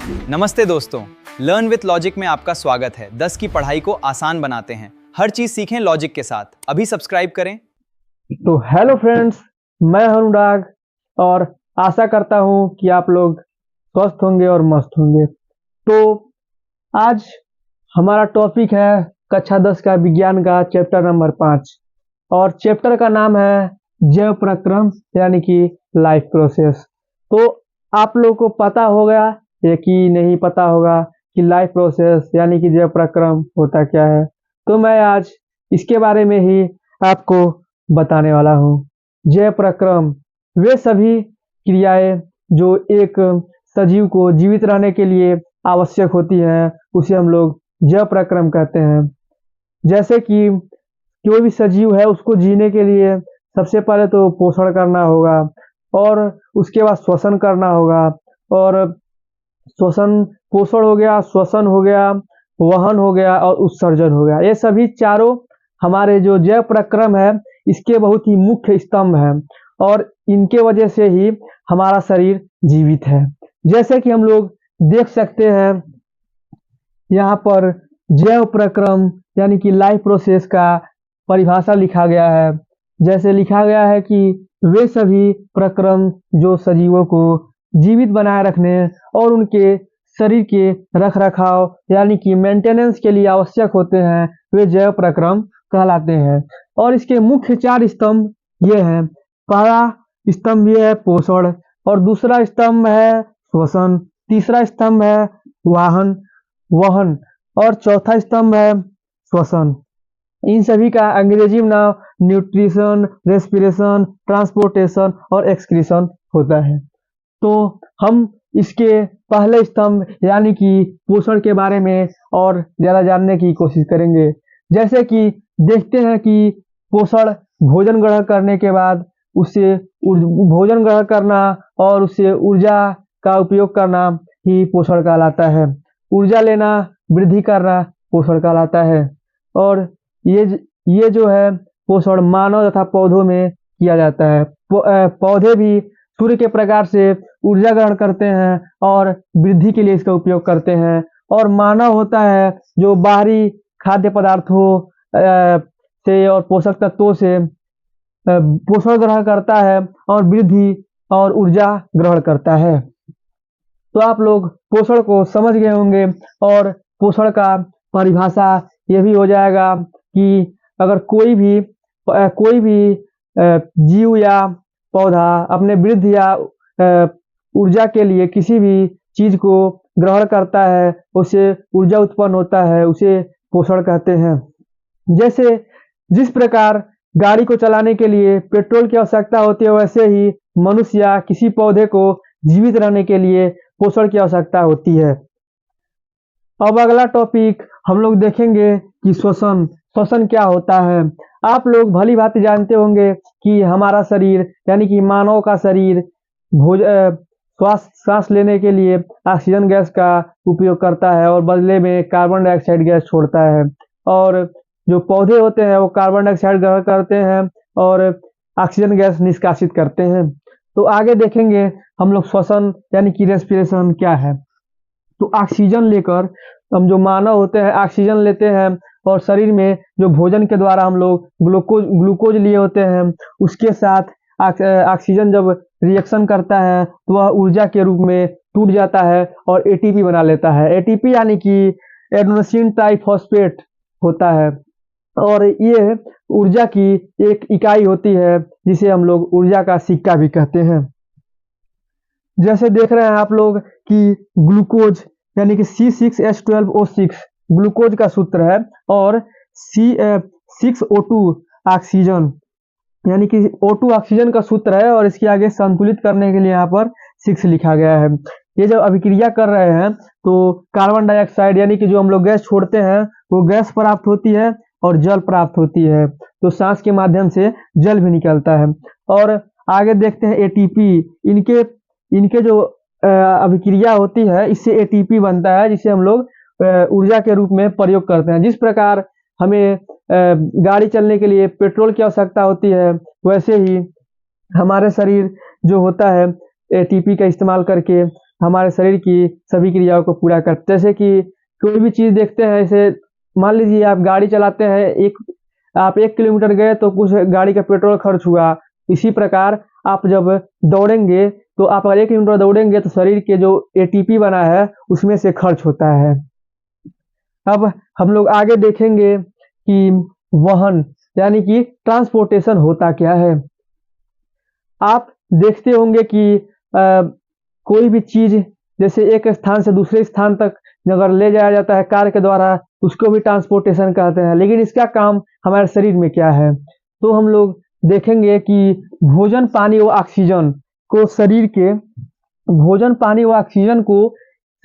नमस्ते दोस्तों, learn with logic में आपका स्वागत है। 10 की पढ़ाई को आसान बनाते हैं, हर चीज सीखें लॉजिक के साथ। अभी सब्सक्राइब करें। तो हेलो फ्रेंड्स, मैं अनुराग और आशा करता हूं कि आप लोग स्वस्थ होंगे और मस्त होंगे। तो आज हमारा टॉपिक है कक्षा 10 का विज्ञान का चैप्टर नंबर 5 और चैप्टर का नाम है जैव प्रक्रम यानी कि लाइफ प्रोसेस। तो आप लोगों को पता होगा या कि नहीं पता होगा कि लाइफ प्रोसेस यानी कि जैव प्रक्रम होता क्या है। तो मैं आज इसके बारे में ही आपको बताने वाला हूँ। जैव प्रक्रम वे सभी क्रियाएं जो एक सजीव को जीवित रहने के लिए आवश्यक होती हैं, उसे हम लोग जैव प्रक्रम कहते हैं। जैसे कि कोई भी सजीव है, उसको जीने के लिए सबसे पहले तो पोषण करना होगा और उसके बाद श्वसन करना होगा। और पोषण हो गया, श्वसन हो गया, वहन हो गया और उत्सर्जन हो गया। ये सभी चारों हमारे जो जैव प्रक्रम है, इसके बहुत ही मुख्य स्तंभ हैं और इनके वजह से ही हमारा शरीर जीवित है। जैसे कि हम लोग देख सकते हैं, यहाँ पर जैव प्रक्रम यानी कि लाइफ प्रोसेस का परिभाषा लिखा गया है। जैसे लिखा गया है कि वे सभी प्रक्रम जो सजीवों को जीवित बनाए रखने और उनके शरीर के रख रखाव यानी कि मेंटेनेंस के लिए आवश्यक होते हैं, वे जैव प्रक्रम कहलाते हैं। और इसके मुख्य 4 स्तंभ ये हैं। पहला स्तंभ ये है पोषण, और दूसरा स्तंभ है श्वसन, तीसरा स्तंभ है वहन और चौथा स्तंभ है श्वसन। इन सभी का अंग्रेजी में नाम न्यूट्रिशन, रेस्पिरेशन, ट्रांसपोर्टेशन और एक्सक्रीशन होता है। तो हम इसके पहले स्तंभ यानी कि पोषण के बारे में और ज़्यादा जानने की कोशिश करेंगे। जैसे कि देखते हैं कि पोषण भोजन ग्रहण करने के बाद उससे भोजन ग्रहण करना और उससे ऊर्जा का उपयोग करना ही पोषण कहलाता है। ऊर्जा लेना, वृद्धि करना पोषण कहलाता है। और ये जो है पोषण मानव तथा पौधों में किया जाता है। पौधे भी सूर्य के प्रकाश से ऊर्जा ग्रहण करते हैं और वृद्धि के लिए इसका उपयोग करते हैं। और मानव होता है जो बाहरी खाद्य पदार्थों से और पोषक तत्वों से पोषण ग्रहण करता है और वृद्धि और ऊर्जा ग्रहण करता है। तो आप लोग पोषण को समझ गए होंगे और पोषण का परिभाषा ये भी हो जाएगा कि अगर कोई भी जीव या पौधा अपने वृद्धि या ऊर्जा के लिए किसी भी चीज को ग्रहण करता है, उससे ऊर्जा उत्पन्न होता है, उसे पोषण कहते हैं। जैसे जिस प्रकार गाड़ी को चलाने के लिए पेट्रोल की आवश्यकता होती है, वैसे ही मनुष्य या किसी पौधे को जीवित रहने के लिए पोषण की आवश्यकता होती है। अब अगला टॉपिक हम लोग देखेंगे कि श्वसन क्या होता है। आप लोग भली भांति जानते होंगे कि हमारा शरीर यानी कि मानव का शरीर सांस लेने के लिए ऑक्सीजन गैस का उपयोग करता है और बदले में कार्बन डाइऑक्साइड गैस छोड़ता है। और जो पौधे होते हैं वो कार्बन डाइऑक्साइड ग्रहण करते हैं और ऑक्सीजन गैस निष्कासित करते हैं। तो आगे देखेंगे हम लोग श्वसन यानी कि रेस्पिरेशन क्या है। तो ऑक्सीजन लेकर हम जो मानव होते हैं ऑक्सीजन लेते हैं और शरीर में जो भोजन के द्वारा हम लोग ग्लूकोज लिए होते हैं, उसके साथ ऑक्सीजन जब रिएक्शन करता है तो वह ऊर्जा के रूप में टूट जाता है और एटीपी बना लेता है। एटीपी यानी कि एडेनोसिन ट्राइफॉस्फेट होता है और ये ऊर्जा की एक इकाई होती है जिसे हम लोग ऊर्जा का सिक्का भी कहते हैं। जैसे देख रहे हैं आप लोग कि ग्लूकोज यानी कि C6H12O6 ग्लूकोज का सूत्र है और C6O2 ऑक्सीजन यानी कि O2 ऑक्सीजन का सूत्र है और इसके आगे संतुलित करने के लिए यहाँ पर 6 लिखा गया है। ये जब अभिक्रिया कर रहे हैं तो कार्बन डाइऑक्साइड यानी कि जो हम लोग गैस छोड़ते हैं वो गैस प्राप्त होती है और जल प्राप्त होती है। तो सांस के माध्यम से जल भी निकलता है। और आगे देखते हैं एटीपी। इनके जो अभिक्रिया होती है, इससे एटीपी बनता है जिसे हम लोग ऊर्जा के रूप में प्रयोग करते हैं। जिस प्रकार हमें गाड़ी चलने के लिए पेट्रोल की आवश्यकता होती है, वैसे ही हमारे शरीर जो होता है एटीपी का इस्तेमाल करके हमारे शरीर की सभी क्रियाओं को पूरा करते हैं। जैसे कि कोई भी चीज़ देखते हैं, जैसे मान लीजिए आप गाड़ी चलाते हैं, आप 1 किलोमीटर गए तो कुछ गाड़ी का पेट्रोल खर्च हुआ। इसी प्रकार आप जब दौड़ेंगे तो आप अगर 1 किलोमीटर दौड़ेंगे तो शरीर के जो एटीपी बना है उसमें से खर्च होता है। अब हम लोग आगे देखेंगे कि वहन यानी कि ट्रांसपोर्टेशन होता क्या है। आप देखते होंगे कि कोई भी चीज जैसे एक स्थान से दूसरे स्थान तक अगर ले जाया जाता है कार के द्वारा, उसको भी ट्रांसपोर्टेशन कहते हैं। लेकिन इसका काम हमारे शरीर में क्या है, तो हम लोग देखेंगे कि भोजन पानी व ऑक्सीजन को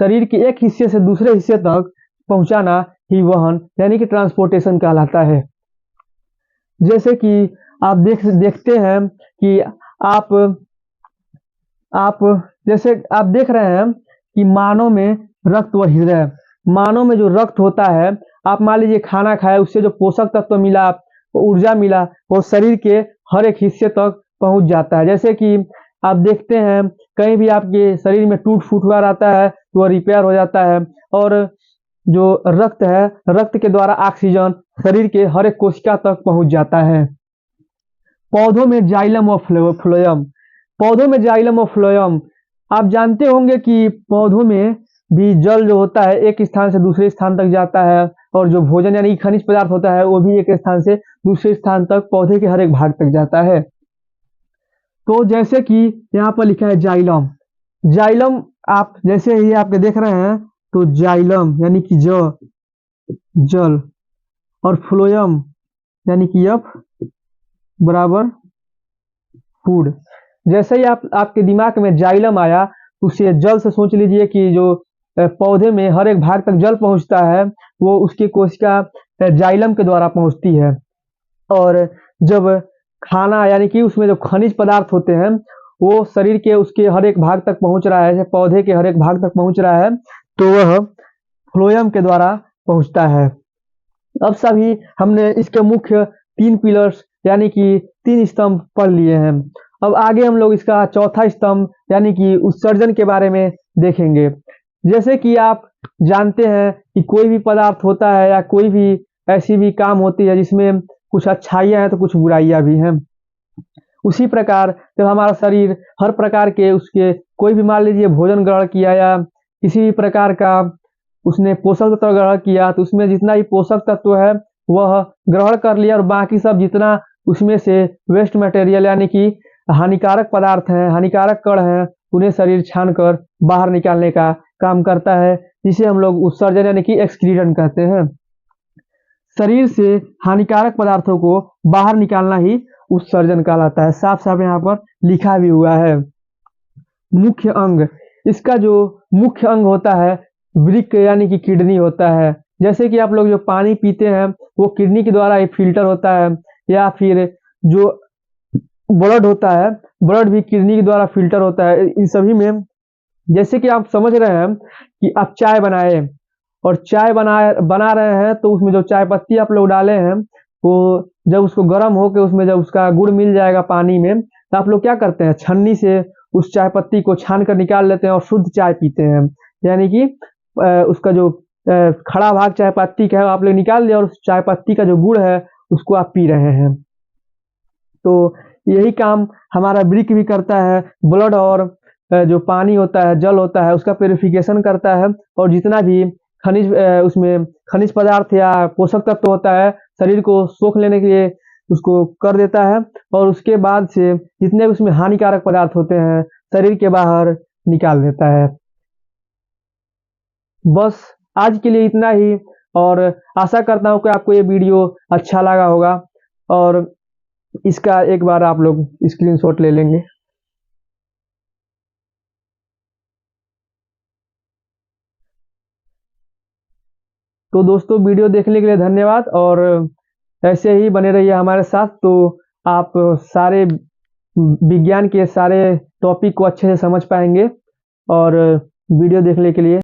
शरीर के एक हिस्से से दूसरे हिस्से तक पहुंचाना ही वहन यानी कि ट्रांसपोर्टेशन कहलाता है। जैसे कि आप देखते हैं कि आप जैसे आप देख रहे हैं कि मानव में रक्त व हृदय, मानव में जो रक्त होता है, आप मान लीजिए खाना खाए, उससे जो पोषक तत्व मिला, ऊर्जा मिला, वो शरीर के हर एक हिस्से तक पहुंच जाता है। जैसे कि आप देखते हैं कहीं भी आपके शरीर में टूट फूट हुआ रहता है तो वह रिपेयर हो जाता है। और जो रक्त है, रक्त के द्वारा ऑक्सीजन शरीर के हर एक कोशिका तक पहुंच जाता है। पौधों में जाइलम और फ्लोएम, पौधों में जाइलम और फ्लोएम, आप जानते होंगे कि पौधों में भी जल जो होता है एक स्थान से दूसरे स्थान तक जाता है, और जो भोजन यानी खनिज पदार्थ होता है वो भी एक स्थान से दूसरे स्थान तक पौधे के हर एक भाग तक जाता है। तो जैसे कि यहाँ पर लिखा है जाइलम, जाइलम आप जैसे ही आपके देख रहे हैं तो जाइलम यानी कि जल, और फ्लोएम यानी कि एफ बराबर फूड। जैसे ही आपके दिमाग में जाइलम आया, उसे जल से सोच लीजिए कि जो पौधे में हर एक भाग तक जल पहुंचता है वो उसकी कोशिका जाइलम के द्वारा पहुंचती है। और जब खाना यानी कि उसमें जो खनिज पदार्थ होते हैं वो शरीर के उसके हर एक भाग तक पहुंच रहा है, पौधे के हर एक भाग तक पहुंच रहा है, तो वह फ्लोएम के द्वारा पहुंचता है। अब सभी हमने इसके मुख्य 3 पिलर्स यानी कि 3 स्तंभ पढ़ लिए हैं। अब आगे हम लोग इसका चौथा स्तंभ यानी कि उत्सर्जन के बारे में देखेंगे। जैसे कि आप जानते हैं कि कोई भी पदार्थ होता है या कोई भी ऐसी भी काम होती है जिसमें कुछ अच्छाइयाँ हैं तो कुछ बुराइयाँ भी हैं। उसी प्रकार जब हमारा शरीर हर प्रकार के उसके कोई भी मान लीजिए भोजन ग्रहण किया या किसी भी प्रकार का उसने पोषक तत्व ग्रहण किया, तो उसमें जितना भी पोषक तत्व है वह ग्रहण कर लिया, और बाकी सब जितना उसमें से वेस्ट मटेरियल यानी कि हानिकारक पदार्थ हैं, हानिकारक कण हैं, उन्हें शरीर छान कर बाहर निकालने का काम करता है, जिसे हम लोग उत्सर्जन यानी कि एक्सक्रीशन कहते हैं। शरीर से हानिकारक पदार्थों को बाहर निकालना ही उत्सर्जन कहलाता है। साफ साफ यहाँ पर लिखा भी हुआ है। मुख्य अंग, इसका जो मुख्य अंग होता है वृक्क यानी कि किडनी होता है। जैसे कि आप लोग जो पानी पीते हैं वो किडनी के द्वारा ही फिल्टर होता है, या फिर जो ब्लड होता है, ब्लड भी किडनी के द्वारा फिल्टर होता है। इन सभी में जैसे कि आप समझ रहे हैं कि आप चाय बनाए और चाय बना रहे हैं, तो उसमें जो चाय पत्ती आप लोग डाले हैं वो जब उसको गर्म होकर उसमें जब उसका गुड़ मिल जाएगा पानी में, तो आप लोग क्या करते हैं, छन्नी से उस चाय पत्ती को छान कर निकाल लेते हैं और शुद्ध चाय पीते हैं। यानी कि उसका जो खड़ा भाग चाय पत्ती का है आप लोग निकाल दिया और उस चाय पत्ती का जो गुड़ है उसको आप पी रहे हैं। तो यही काम हमारा वृक्क भी करता है। ब्लड और जो पानी होता है, जल होता है, उसका प्यूरिफिकेशन करता है, और जितना भी उसमें खनिज पदार्थ या पोषक तत्व होता है शरीर को सोख लेने के लिए उसको कर देता है, और उसके बाद से जितने भी उसमें हानिकारक पदार्थ होते हैं शरीर के बाहर निकाल देता है। बस आज के लिए इतना ही, और आशा करता हूँ कि आपको ये वीडियो अच्छा लगा होगा, और इसका एक बार आप लोग स्क्रीनशॉट ले लेंगे। तो दोस्तों वीडियो देखने के लिए धन्यवाद, और ऐसे ही बने रहिए हमारे साथ, तो आप सारे विज्ञान के सारे टॉपिक को अच्छे से समझ पाएंगे। और वीडियो देखने के लिए